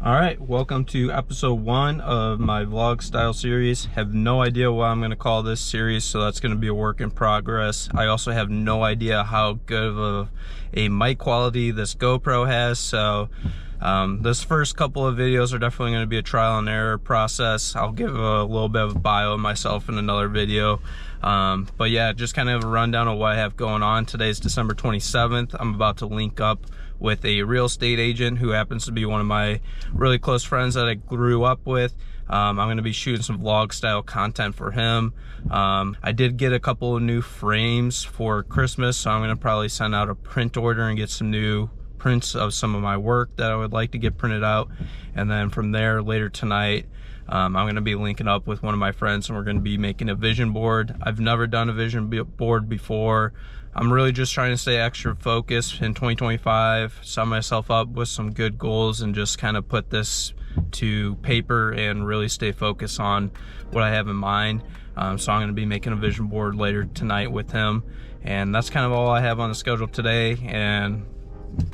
All right, welcome to episode 1 of my vlog style series. Have no idea what I'm going to call this series, so that's going to be a work in progress. I also have no idea how good of a mic quality this GoPro has, so this first couple of videos are definitely going to be a trial and error process. I'll give a little bit of a bio of myself in another video. But yeah, just kind of a rundown of what I have going on. Today's December 27th. I'm about to link up with a real estate agent who happens to be one of my really close friends that I grew up with. I'm going to be shooting some vlog style content for him. I did get a couple of new frames for Christmas, so I'm going to probably send out a print order and get some new prints of some of my work that I would like to get printed out. And then from there, later tonight, I'm going to be linking up with one of my friends and we're going to be making a vision board. I've never done a vision board before. I'm really just trying to stay extra focused in 2025, set myself up with some good goals and just kind of put this to paper and really stay focused on what I have in mind. So I'm going to be making a vision board later tonight with him. And that's kind of all I have on the schedule today. And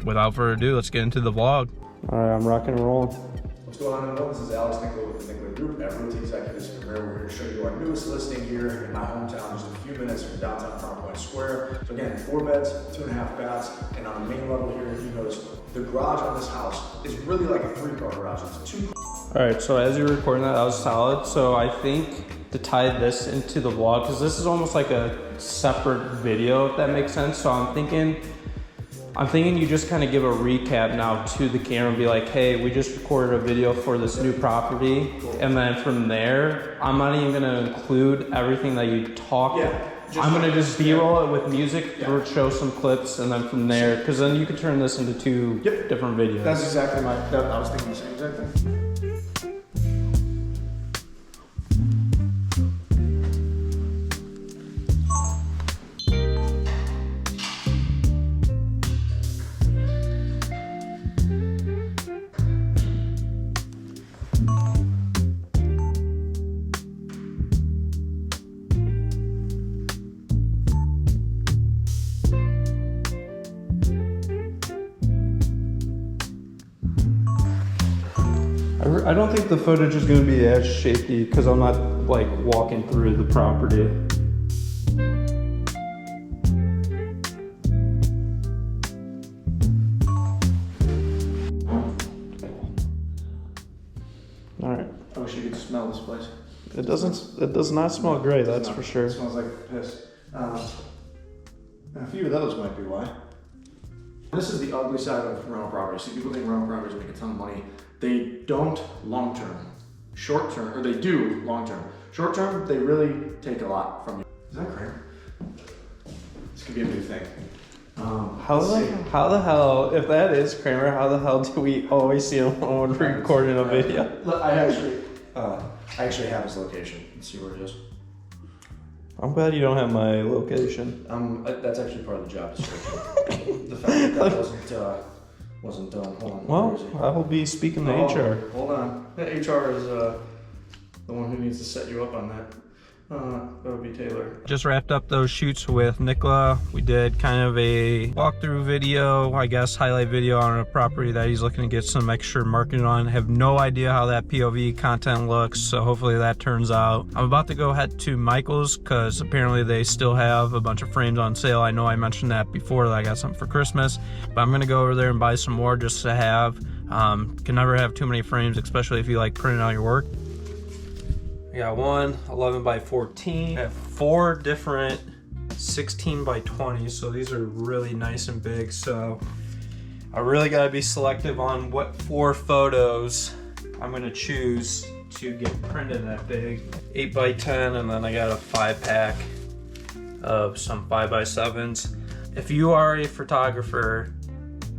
without further ado, let's get into the vlog. All right, I'm rocking and rolling. What's going on, everyone? This is Alex Nicola with the Nicola Group at Realty Executives Premier. We're here to show you our newest listing here in my hometown, just a few minutes from downtown Front Point Square. So again, 4 beds, 2.5 baths, and on the main level here, you notice the garage on this house is really like a 3-car garage. It's 2. All right, so as you're recording that was solid. So I think to tie this into the vlog, because this is almost like a separate video, if that makes sense. So I'm thinking you just kind of give a recap now to the camera and be like, hey, we just recorded a video for this new property. And then from there, I'm not even gonna include everything that you talk. Yeah, I'm gonna just B-roll it with music, show some clips, and then from there, because then you could turn this into 2 different videos. That's exactly I was thinking the same exact thing. I don't think the footage is going to be as shaky because I'm not like walking through the property. All right. I wish you could smell this place. It does not smell great, that's for sure. It smells like piss. And a few of those might be why. This is the ugly side of rental properties. See, people think rental properties make a ton of money. They don't long-term. Short-term, or they do long-term. Short-term, they really take a lot from you. Is that Kramer? This could be a new thing. How the hell, if that is Kramer, how the hell do we always see him when we're recording a video? Look, I actually have his location. Let's see where it is. I'm glad you don't have my location. That's actually part of the job description. The fact that wasn't done. Hold on. Well, I will be speaking to HR. Hold on. The HR is the one who needs to set you up on that. That would be Taylor. Just wrapped up those shoots with Nicola. We did kind of a walkthrough video, I guess highlight video on a property that he's looking to get some extra marketing on. I have no idea how that POV content looks, so hopefully that turns out. I'm about to go head to Michael's because apparently they still have a bunch of frames on sale. I know I mentioned that before that I got something for Christmas, but I'm gonna go over there and buy some more just to have. Can never have too many frames, especially if you like printing out your work. I got one 11 by 14. I have 4 different 16 by 20, so these are really nice and big. So I really gotta be selective on what 4 photos I'm gonna choose to get printed that big. 8 by 10, and then I got a 5-pack of some 5 by 7s. If you are a photographer,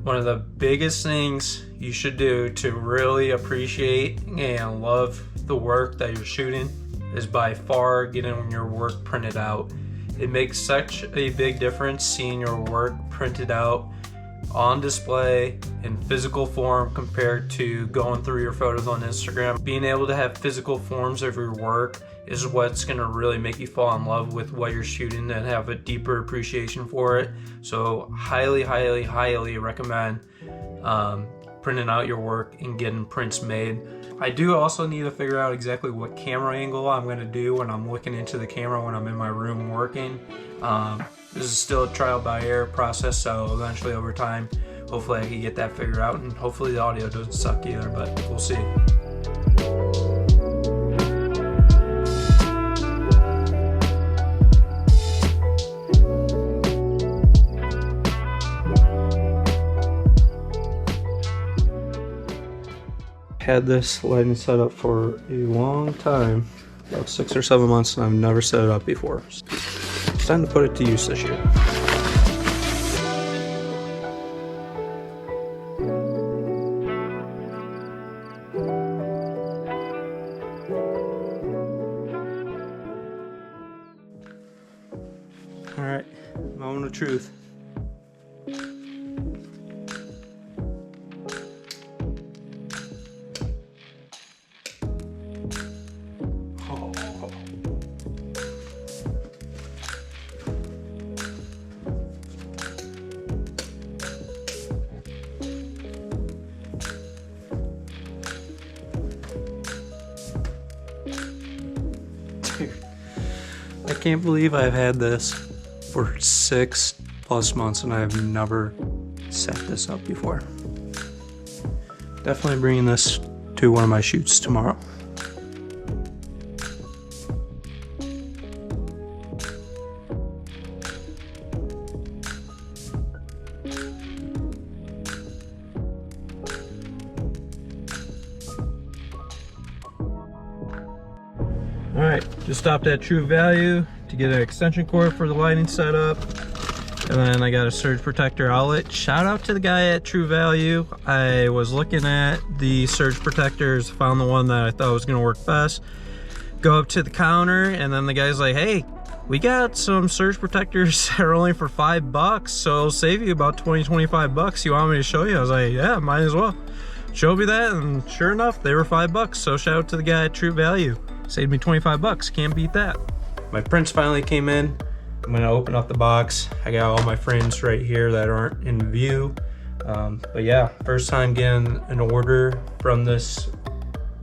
one of the biggest things you should do to really appreciate and love the work that you're shooting is by far getting your work printed out. It makes such a big difference seeing your work printed out on display in physical form compared to going through your photos on Instagram. Being able to have physical forms of your work is what's gonna really make you fall in love with what you're shooting and have a deeper appreciation for it. So highly, highly, highly recommend printing out your work and getting prints made. I do also need to figure out exactly what camera angle I'm going to do when I'm looking into the camera when I'm in my room working. This is still a trial by error process, so eventually over time, hopefully I can get that figured out, and hopefully the audio doesn't suck either, but we'll see. Had this lighting set up for a long time, about 6 or 7 months, and I've never set it up before. It's time to put it to use this year. Alright, moment of truth. I can't believe I've had this for 6+ months and I've never set this up before. Definitely bringing this to one of my shoots tomorrow. Alright, just stopped at True Value to get an extension cord for the lighting setup. And then I got a surge protector outlet. Shout out to the guy at True Value. I was looking at the surge protectors, found the one that I thought was gonna work best. Go up to the counter and then the guy's like, hey, we got some surge protectors that are only for $5, so it'll save you about 20-25 bucks. You want me to show you? I was like, yeah, might as well. Showed me that, and sure enough, they were $5. So shout out to the guy at True Value. Saved me 25 bucks, can't beat that. My prints finally came in. I'm gonna open up the box. I got all my frames right here that aren't in view. But yeah, first time getting an order from this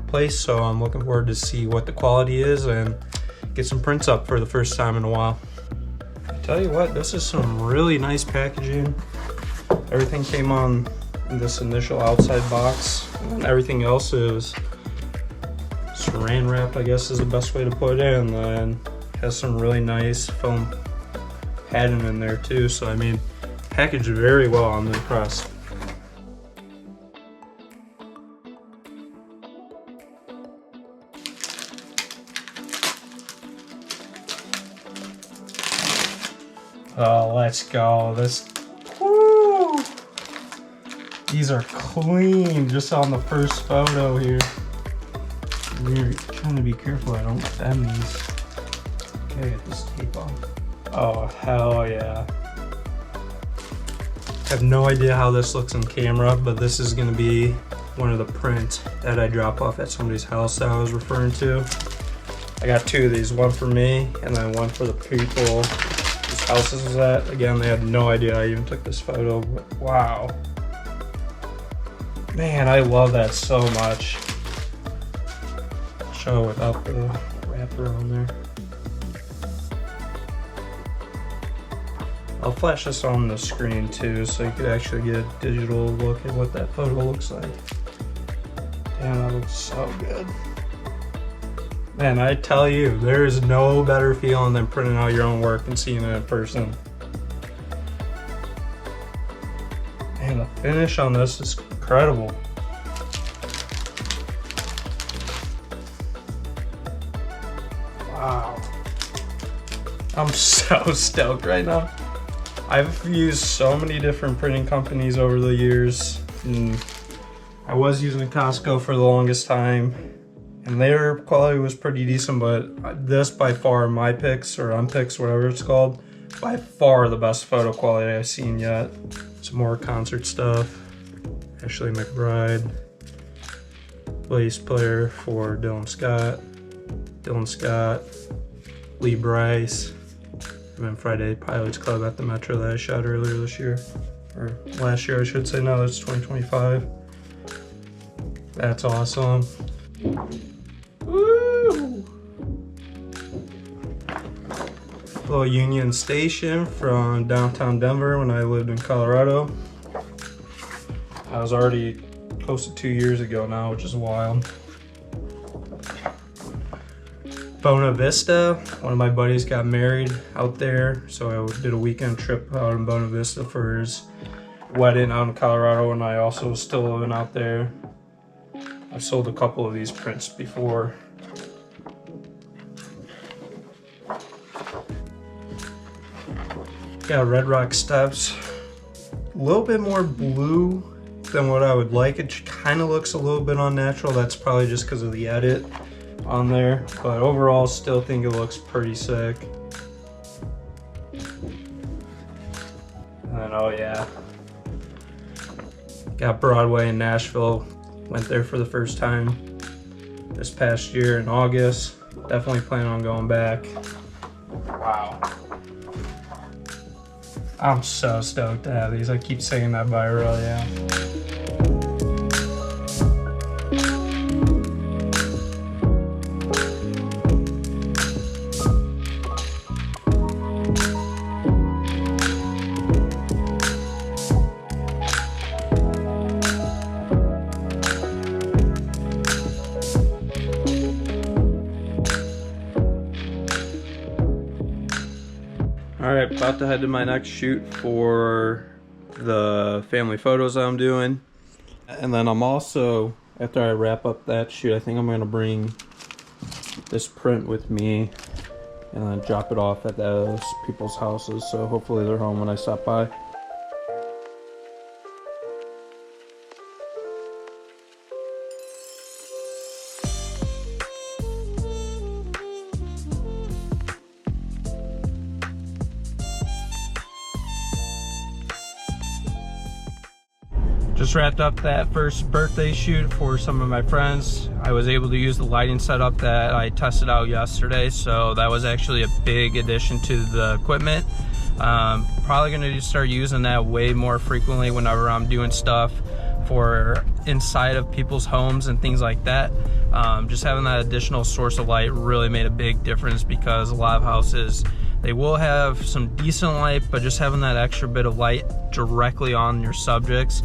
place, so I'm looking forward to see what the quality is and get some prints up for the first time in a while. I tell you what, this is some really nice packaging. Everything came on in this initial outside box, and everything else is saran wrap, I guess is the best way to put it, and then has some really nice foam padding in there too. So I mean, packaged very well. I'm impressed. Oh, let's go. Woo! These are clean just on the first photo here. We're trying to be careful I don't bend these. Okay, get this tape off. Oh, hell yeah. I have no idea how this looks on camera, but this is gonna be one of the prints that I drop off at somebody's house that I was referring to. I got two of these, one for me and then one for the people whose house this was at. Again, they had no idea I even took this photo, but wow. Man, I love that so much. Show without the wrapper on there. I'll flash this on the screen too, so you could actually get a digital look at what that photo looks like. Damn, that looks so good. Man, I tell you, there is no better feeling than printing out your own work and seeing it in person. Man, the finish on this is incredible. Wow. I'm so stoked right now. I've used so many different printing companies over the years. And I was using Costco for the longest time, and their quality was pretty decent, but this by far, my picks or unpicks, whatever it's called, by far the best photo quality I've seen yet. Some more concert stuff. Ashley McBride, bass player for Dylan Scott, Lee Bryce, and then Friday Pilots Club at the Metro that I shot earlier this year, or last year I should say. Now that's 2025. That's awesome. Woo! Little Union Station from downtown Denver when I lived in Colorado. I was already close to 2 years ago now, which is wild. Bona Vista, one of my buddies got married out there, so I did a weekend trip out in Bona Vista for his wedding out in Colorado, and I also was still living out there. I've sold a couple of these prints before. Got Red Rock steps, a little bit more blue than what I would like. It kind of looks a little bit unnatural. That's probably just because of the edit on there, but overall still think it looks pretty sick. And then, oh yeah, got Broadway in Nashville. Went there for the first time this past year in August. Definitely plan on going back. Wow. I'm so stoked to have these. I keep saying that, but I really am. Alright, about to head to my next shoot for the family photos I'm doing. And then I'm also, after I wrap up that shoot, I think I'm going to bring this print with me and then drop it off at those people's houses. So hopefully they're home when I stop by. Just wrapped up that first birthday shoot for some of my friends. I was able to use the lighting setup that I tested out yesterday, so that was actually a big addition to the equipment. Probably gonna start using that way more frequently whenever I'm doing stuff for inside of people's homes and things like that. Just having that additional source of light really made a big difference, because a lot of houses, they will have some decent light, but just having that extra bit of light directly on your subjects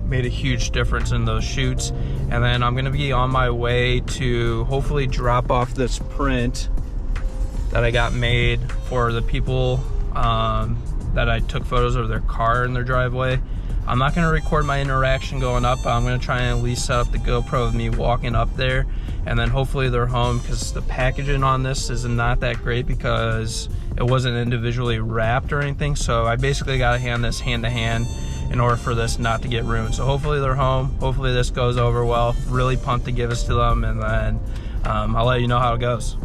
made a huge difference in those shoots. And then I'm gonna be on my way to hopefully drop off this print that I got made for the people that I took photos of their car in their driveway. I'm not gonna record my interaction going up, but I'm gonna try and at least set up the GoPro of me walking up there, and then hopefully they're home, because the packaging on this is not that great because it wasn't individually wrapped or anything. So I basically gotta hand this hand to hand in order for this not to get ruined. So hopefully they're home. Hopefully this goes over well. Really pumped to give this to them, and then I'll let you know how it goes.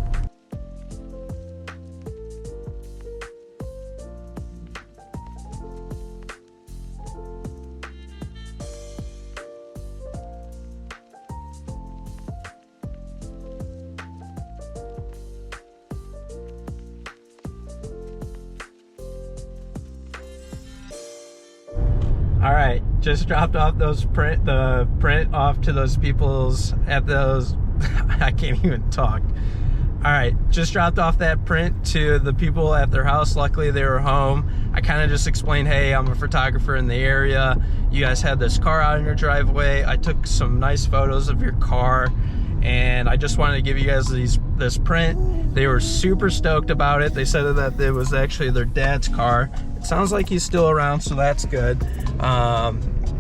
All right, just dropped off the print off to those people's at those I can't even talk. All right, just dropped off that print to the people at their house. Luckily they were home. I kind of just explained, hey, I'm a photographer in the area. You guys had this car out in your driveway. I took some nice photos of your car, and I just wanted to give you guys this print. They were super stoked about it. They said that it was actually their dad's car. It sounds like he's still around, so that's good.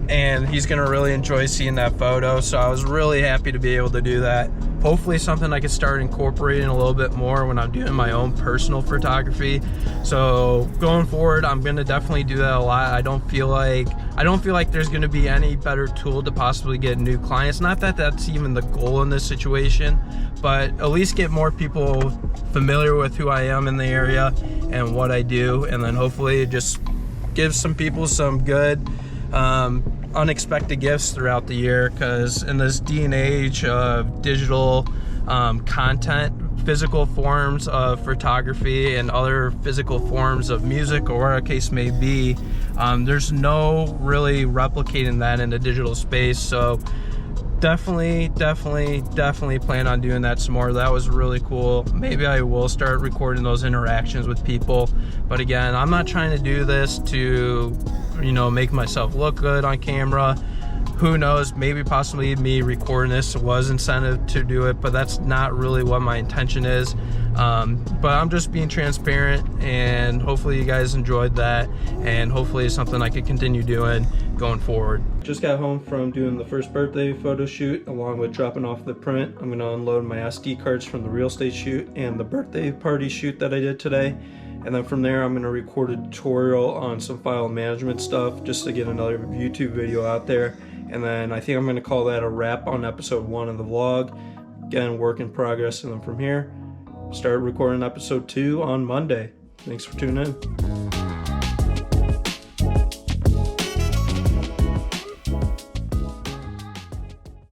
And he's gonna really enjoy seeing that photo, so I was really happy to be able to do that. Hopefully something I can start incorporating a little bit more when I'm doing my own personal photography. So going forward, I'm gonna definitely do that a lot. I don't feel like there's gonna be any better tool to possibly get new clients. Not that that's even the goal in this situation, but at least get more people familiar with who I am in the area and what I do, and then hopefully just give some people some good unexpected gifts throughout the year, because in this day and age of digital content, physical forms of photography and other physical forms of music, or whatever the case may be, there's no really replicating that in the digital space. So definitely plan on doing that some more. That was really cool. Maybe I will start recording those interactions with people, but again, I'm not trying to do this to, you know, make myself look good on camera. Who knows, maybe possibly me recording this was incentive to do it, but that's not really what my intention is. But I'm just being transparent, and hopefully you guys enjoyed that, and hopefully it's something I could continue doing going forward. Just got home from doing the first birthday photo shoot along with dropping off the print. I'm gonna unload my SD cards from the real estate shoot and the birthday party shoot that I did today. And then from there, I'm gonna record a tutorial on some file management stuff just to get another YouTube video out there. And then I think I'm gonna call that a wrap on episode 1 of the vlog. Again, work in progress. And then from here, start recording episode 2 on Monday. Thanks for tuning in.